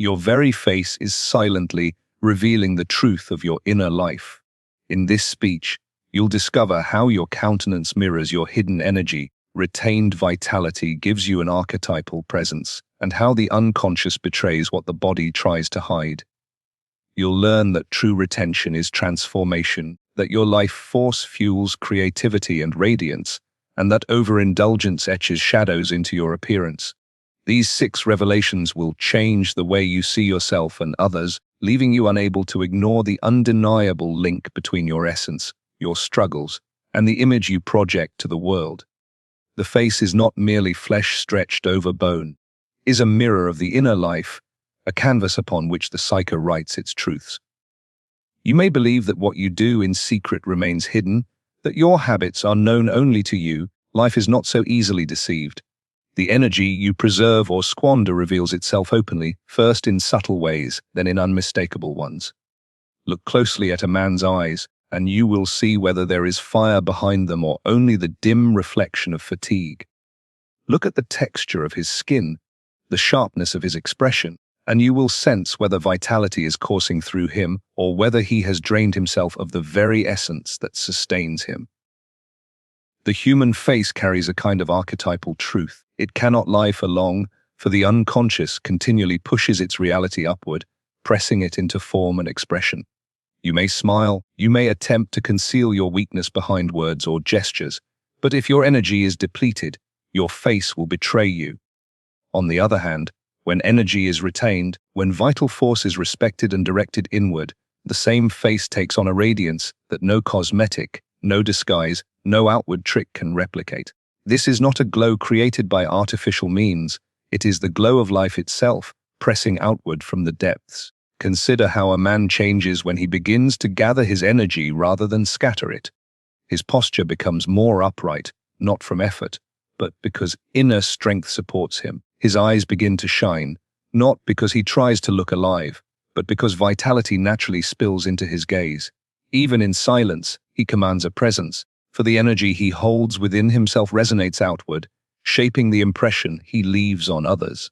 Your very face is silently revealing the truth of your inner life. In this speech, you'll discover how your countenance mirrors your hidden energy, retained vitality gives you an archetypal presence, and how the unconscious betrays what the body tries to hide. You'll learn that true retention is transformation, that your life force fuels creativity and radiance, and that overindulgence etches shadows into your appearance. These 6 revelations will change the way you see yourself and others, leaving you unable to ignore the undeniable link between your essence, your struggles, and the image you project to the world. The face is not merely flesh stretched over bone, it is a mirror of the inner life, a canvas upon which the psyche writes its truths. You may believe that what you do in secret remains hidden, that your habits are known only to you. Life is not so easily deceived. The energy you preserve or squander reveals itself openly, first in subtle ways, then in unmistakable ones. Look closely at a man's eyes, and you will see whether there is fire behind them or only the dim reflection of fatigue. Look at the texture of his skin, the sharpness of his expression, and you will sense whether vitality is coursing through him or whether he has drained himself of the very essence that sustains him. The human face carries a kind of archetypal truth. It cannot lie for long, for the unconscious continually pushes its reality upward, pressing it into form and expression. You may smile, you may attempt to conceal your weakness behind words or gestures, but if your energy is depleted, your face will betray you. On the other hand, when energy is retained, when vital force is respected and directed inward, the same face takes on a radiance that no cosmetic, no disguise, no outward trick can replicate. This is not a glow created by artificial means, it is the glow of life itself, pressing outward from the depths. Consider how a man changes when he begins to gather his energy rather than scatter it. His posture becomes more upright, not from effort, but because inner strength supports him. His eyes begin to shine, not because he tries to look alive, but because vitality naturally spills into his gaze. Even in silence, he commands a presence, for the energy he holds within himself resonates outward, shaping the impression he leaves on others.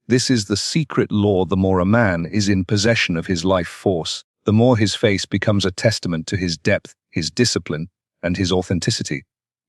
This is the secret law. The more a man is in possession of his life force, the more his face becomes a testament to his depth, his discipline, and his authenticity.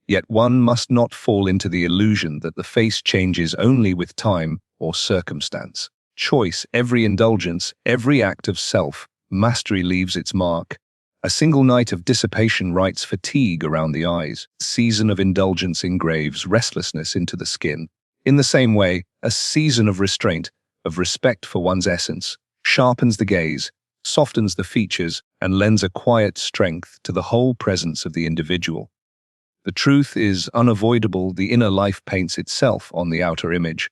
Yet one must not fall into the illusion that the face changes only with time or circumstance. Choice, every indulgence, every act of self-mastery leaves its mark. A single night of dissipation writes fatigue around the eyes. A season of indulgence engraves restlessness into the skin. In the same way, a season of restraint, of respect for one's essence, sharpens the gaze, softens the features, and lends a quiet strength to the whole presence of the individual. The truth is unavoidable. The inner life paints itself on the outer image.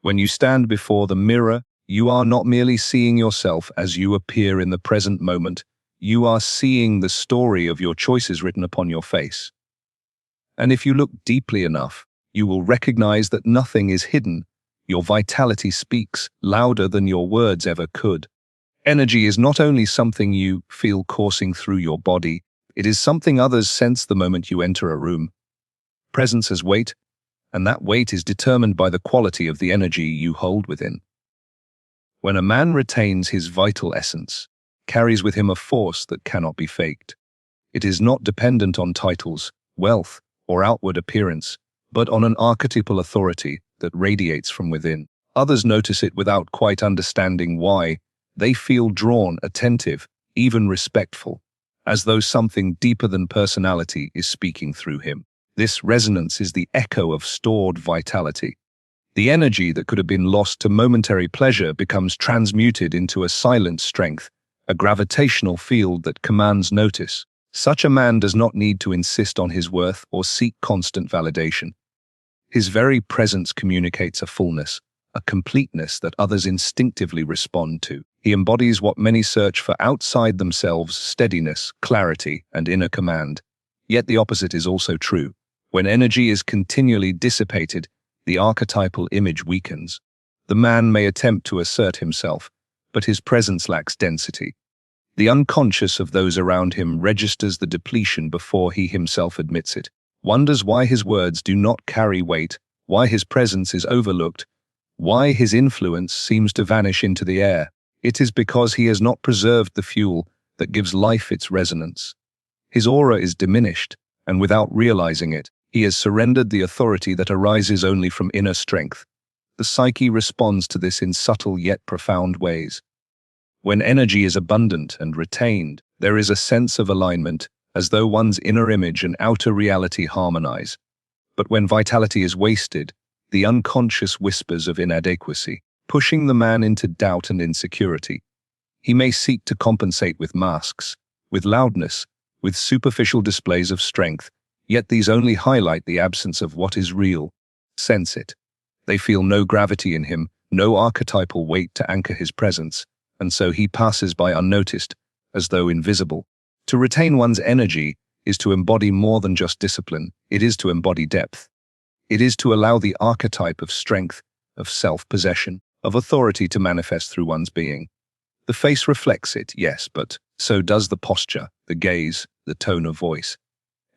When you stand before the mirror, you are not merely seeing yourself as you appear in the present moment, you are seeing the story of your choices written upon your face. And if you look deeply enough, you will recognize that nothing is hidden. Your vitality speaks louder than your words ever could. Energy is not only something you feel coursing through your body, it is something others sense the moment you enter a room. Presence has weight, and that weight is determined by the quality of the energy you hold within. When a man retains his vital essence, carries with him a force that cannot be faked. It is not dependent on titles, wealth, or outward appearance, but on an archetypal authority that radiates from within. Others notice it without quite understanding why. They feel drawn, attentive, even respectful, as though something deeper than personality is speaking through him. This resonance is the echo of stored vitality. The energy that could have been lost to momentary pleasure becomes transmuted into a silent strength, a gravitational field that commands notice. Such a man does not need to insist on his worth or seek constant validation. His very presence communicates a fullness, a completeness that others instinctively respond to. He embodies what many search for outside themselves: steadiness, clarity, and inner command. Yet the opposite is also true. When energy is continually dissipated, the archetypal image weakens. The man may attempt to assert himself, but his presence lacks density. The unconscious of those around him registers the depletion before he himself admits it, wonders why his words do not carry weight, why his presence is overlooked, Why his influence seems to vanish into the air? It is because he has not preserved the fuel that gives life its resonance. His aura is diminished, and without realizing it, he has surrendered the authority that arises only from inner strength. The psyche responds to this in subtle yet profound ways. When energy is abundant and retained, there is a sense of alignment, as though one's inner image and outer reality harmonize. But when vitality is wasted, the unconscious whispers of inadequacy, pushing the man into doubt and insecurity. He may seek to compensate with masks, with loudness, with superficial displays of strength, yet these only highlight the absence of what is real. Sense it. They feel no gravity in him, no archetypal weight to anchor his presence, and so he passes by unnoticed, as though invisible. To retain one's energy is to embody more than just discipline, it is to embody depth. It is to allow the archetype of strength, of self-possession, of authority to manifest through one's being. The face reflects it, yes, but so does the posture, the gaze, the tone of voice.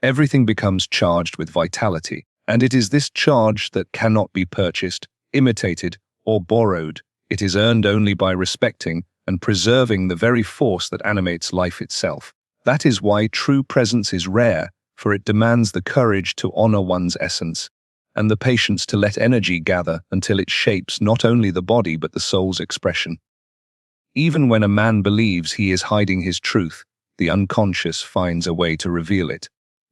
Everything becomes charged with vitality, and it is this charge that cannot be purchased, imitated, or borrowed. It is earned only by respecting and preserving the very force that animates life itself. That is why true presence is rare, for it demands the courage to honor one's essence, and the patience to let energy gather until it shapes not only the body but the soul's expression. Even when a man believes he is hiding his truth, the unconscious finds a way to reveal it.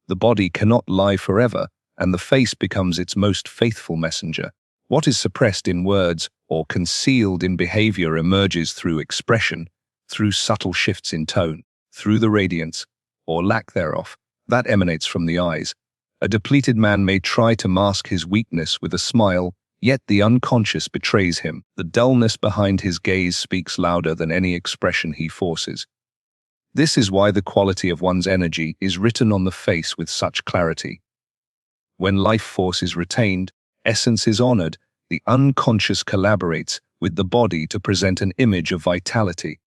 The body cannot lie forever, and the face becomes its most faithful messenger. What is suppressed in words or concealed in behavior emerges through expression, through subtle shifts in tone, through the radiance, or lack thereof, that emanates from the eyes. A depleted man may try to mask his weakness with a smile, yet the unconscious betrays him. The dullness behind his gaze speaks louder than any expression he forces. This is why the quality of one's energy is written on the face with such clarity. When life force is retained, essence is honored, the unconscious collaborates with the body to present an image of vitality.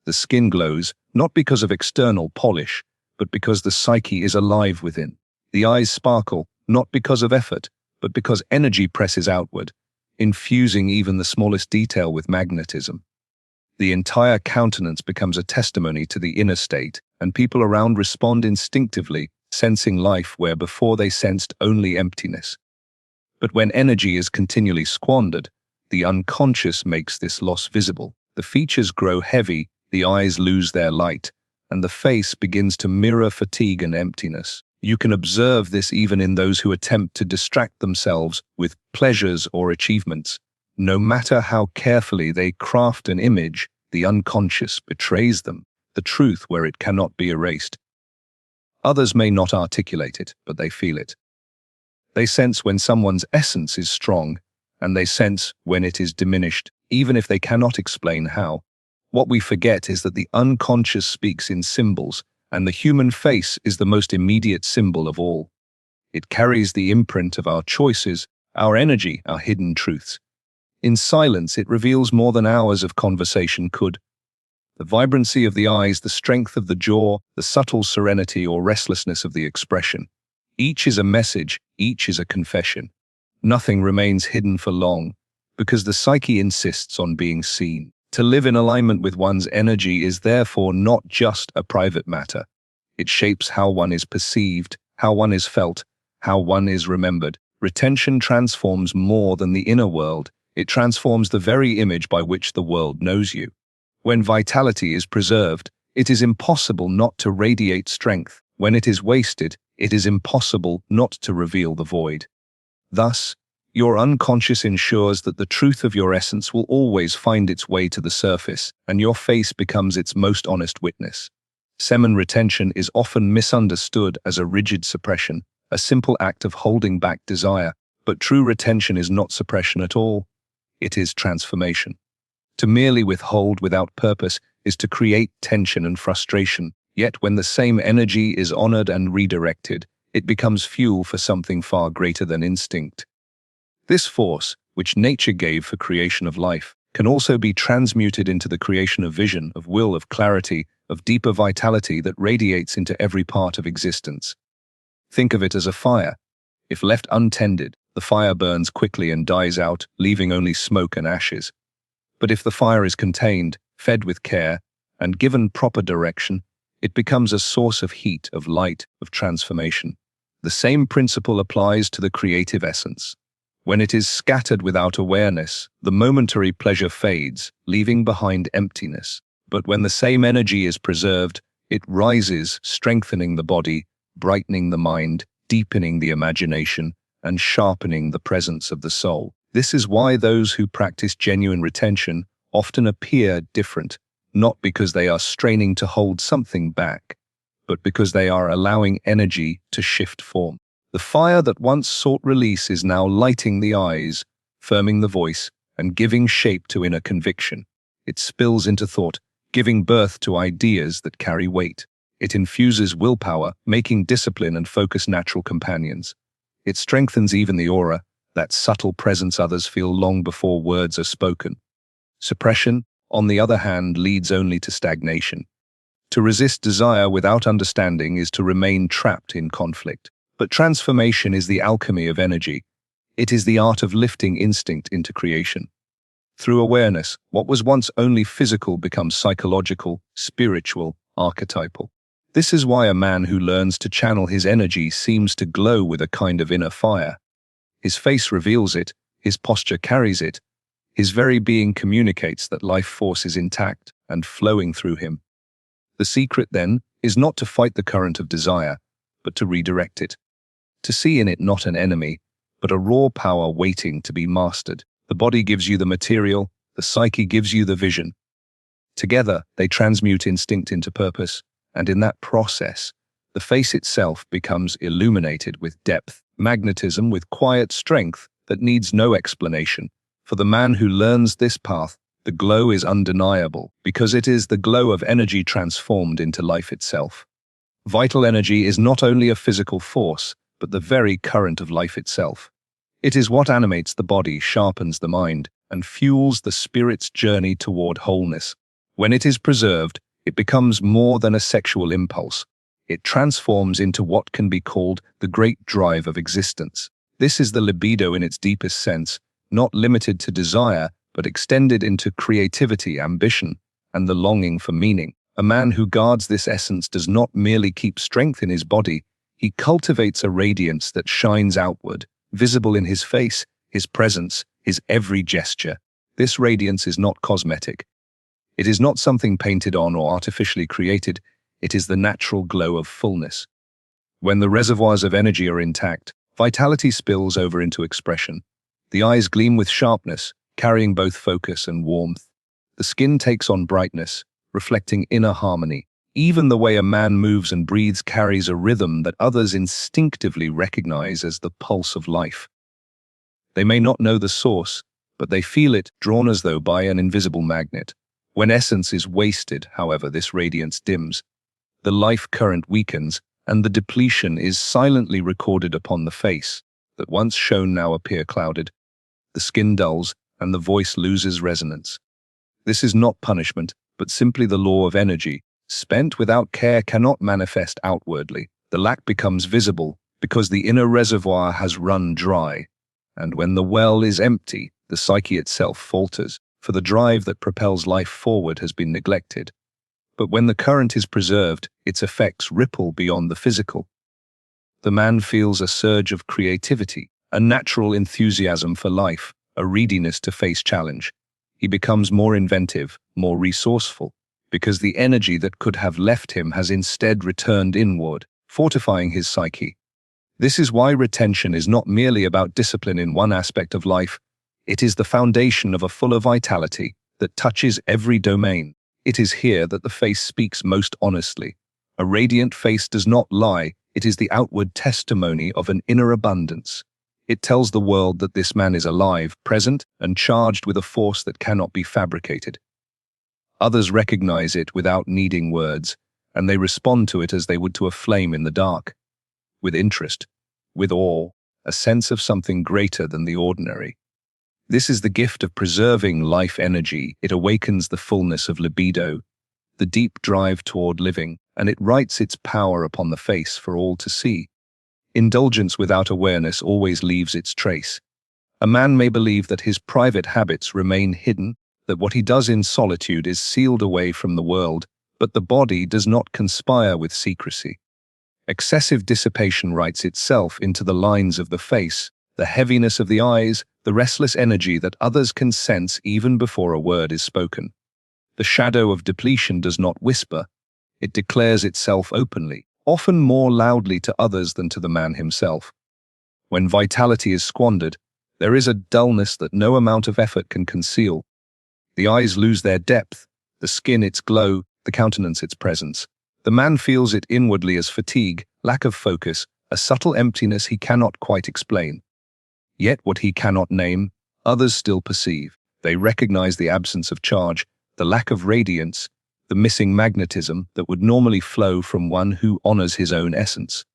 The skin glows, not because of external polish, but because the psyche is alive within. The eyes sparkle, not because of effort, but because energy presses outward, infusing even the smallest detail with magnetism. The entire countenance becomes a testimony to the inner state, and people around respond instinctively, sensing life where before they sensed only emptiness. But when energy is continually squandered, the unconscious makes this loss visible. The features grow heavy, the eyes lose their light, and the face begins to mirror fatigue and emptiness. You can observe this even in those who attempt to distract themselves with pleasures or achievements. No matter how carefully they craft an image, the unconscious betrays them, the truth where it cannot be erased. Others may not articulate it, but they feel it. They sense when someone's essence is strong, and they sense when it is diminished, even if they cannot explain how. What we forget is that the unconscious speaks in symbols, and the human face is the most immediate symbol of all. It carries the imprint of our choices, our energy, our hidden truths. In silence, it reveals more than hours of conversation could. The vibrancy of the eyes, the strength of the jaw, the subtle serenity or restlessness of the expression. Each is a message, each is a confession. Nothing remains hidden for long, because the psyche insists on being seen. To live in alignment with one's energy is therefore not just a private matter. It shapes how one is perceived, how one is felt, how one is remembered. Retention transforms more than the inner world. It transforms the very image by which the world knows you. When vitality is preserved, it is impossible not to radiate strength. When it is wasted, it is impossible not to reveal the void. Thus, your unconscious ensures that the truth of your essence will always find its way to the surface, and your face becomes its most honest witness. Semen retention is often misunderstood as a rigid suppression, a simple act of holding back desire, but true retention is not suppression at all. It is transformation. To merely withhold without purpose is to create tension and frustration, yet when the same energy is honored and redirected, it becomes fuel for something far greater than instinct. This force, which nature gave for creation of life, can also be transmuted into the creation of vision, of will, of clarity, of deeper vitality that radiates into every part of existence. Think of it as a fire. If left untended, The fire burns quickly and dies out, leaving only smoke and ashes. But if the fire is contained, fed with care, and given proper direction, it becomes a source of heat, of light, of transformation. The same principle applies to the creative essence. When it is scattered without awareness, the momentary pleasure fades, leaving behind emptiness. But when the same energy is preserved, it rises, strengthening the body, brightening the mind, deepening the imagination, and sharpening the presence of the soul. This is why those who practice genuine retention often appear different, not because they are straining to hold something back, but because they are allowing energy to shift form. The fire that once sought release is now lighting the eyes, firming the voice, and giving shape to inner conviction. It spills into thought, giving birth to ideas that carry weight. It infuses willpower, making discipline and focus natural companions. It strengthens even the aura, that subtle presence others feel long before words are spoken. Suppression, on the other hand, leads only to stagnation. To resist desire without understanding is to remain trapped in conflict. But transformation is the alchemy of energy. It is the art of lifting instinct into creation. Through awareness, what was once only physical becomes psychological, spiritual, archetypal. This is why a man who learns to channel his energy seems to glow with a kind of inner fire. His face reveals it, his posture carries it, his very being communicates that life force is intact and flowing through him. The secret, then, is not to fight the current of desire, but to redirect it. To see in it not an enemy, but a raw power waiting to be mastered. The body gives you the material, the psyche gives you the vision. Together, they transmute instinct into purpose, and in that process, the face itself becomes illuminated with depth, magnetism with quiet strength that needs no explanation. For the man who learns this path, the glow is undeniable, because it is the glow of energy transformed into life itself. Vital energy is not only a physical force, but the very current of life itself. It is what animates the body, sharpens the mind, and fuels the spirit's journey toward wholeness. When it is preserved, it becomes more than a sexual impulse. It transforms into what can be called the great drive of existence. This is the libido in its deepest sense, not limited to desire, but extended into creativity, ambition, and the longing for meaning. A man who guards this essence does not merely keep strength in his body, he cultivates a radiance that shines outward, visible in his face, his presence, his every gesture. This radiance is not cosmetic. It is not something painted on or artificially created, it is the natural glow of fullness. When the reservoirs of energy are intact, vitality spills over into expression. The eyes gleam with sharpness, carrying both focus and warmth. The skin takes on brightness, reflecting inner harmony. Even the way a man moves and breathes carries a rhythm that others instinctively recognize as the pulse of life. They may not know the source, but they feel it, drawn as though by an invisible magnet. When essence is wasted, however, this radiance dims. The life current weakens, and the depletion is silently recorded upon the face, that once shone now appear clouded. The skin dulls, and the voice loses resonance. This is not punishment, but simply the law of energy. Spent without care cannot manifest outwardly. The lack becomes visible because the inner reservoir has run dry. And when the well is empty, the psyche itself falters, for the drive that propels life forward has been neglected. But when the current is preserved, its effects ripple beyond the physical. The man feels a surge of creativity, a natural enthusiasm for life, a readiness to face challenge. He becomes more inventive, more resourceful, because the energy that could have left him has instead returned inward, fortifying his psyche. This is why retention is not merely about discipline in one aspect of life. It is the foundation of a fuller vitality that touches every domain. It is here that the face speaks most honestly. A radiant face does not lie, it is the outward testimony of an inner abundance. It tells the world that this man is alive, present, and charged with a force that cannot be fabricated. Others recognize it without needing words, and they respond to it as they would to a flame in the dark. With interest, with awe, a sense of something greater than the ordinary. This is the gift of preserving life energy. It awakens the fullness of libido, the deep drive toward living, and it writes its power upon the face for all to see. Indulgence without awareness always leaves its trace. A man may believe that his private habits remain hidden, that what he does in solitude is sealed away from the world, but the body does not conspire with secrecy. Excessive dissipation writes itself into the lines of the face, the heaviness of the eyes, the restless energy that others can sense even before a word is spoken. The shadow of depletion does not whisper. It declares itself openly, often more loudly to others than to the man himself. When vitality is squandered, there is a dullness that no amount of effort can conceal. The eyes lose their depth, the skin its glow, the countenance its presence. The man feels it inwardly as fatigue, lack of focus, a subtle emptiness he cannot quite explain. Yet what he cannot name, others still perceive. They recognize the absence of charge, the lack of radiance, the missing magnetism that would normally flow from one who honors his own essence.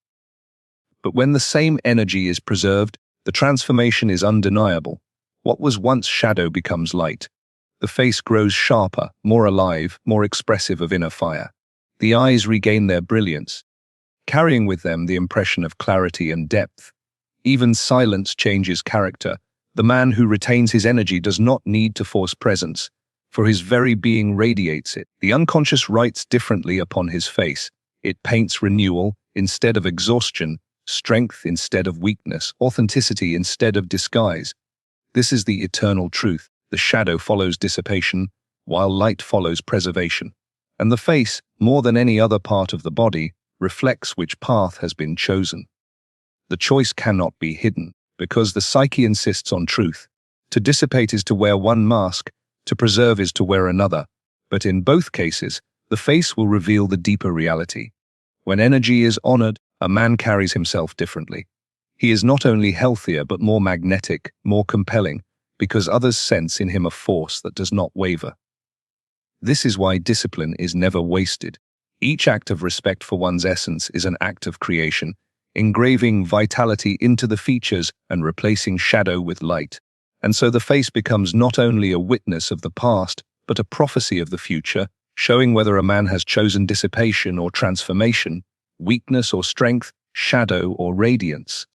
But when the same energy is preserved, the transformation is undeniable. What was once shadow becomes light. The face grows sharper, more alive, more expressive of inner fire. The eyes regain their brilliance, carrying with them the impression of clarity and depth. Even silence changes character. The man who retains his energy does not need to force presence, for his very being radiates it. The unconscious writes differently upon his face. It paints renewal instead of exhaustion, strength instead of weakness, authenticity instead of disguise. This is the eternal truth. The shadow follows dissipation, while light follows preservation. And the face, more than any other part of the body, reflects which path has been chosen. The choice cannot be hidden, because the psyche insists on truth. To dissipate is to wear one mask, to preserve is to wear another. But in both cases, the face will reveal the deeper reality. When energy is honored, a man carries himself differently. He is not only healthier but more magnetic, more compelling, because others sense in him a force that does not waver. This is why discipline is never wasted. Each act of respect for one's essence is an act of creation, engraving vitality into the features and replacing shadow with light. And so the face becomes not only a witness of the past, but a prophecy of the future, showing whether a man has chosen dissipation or transformation, weakness or strength, shadow or radiance.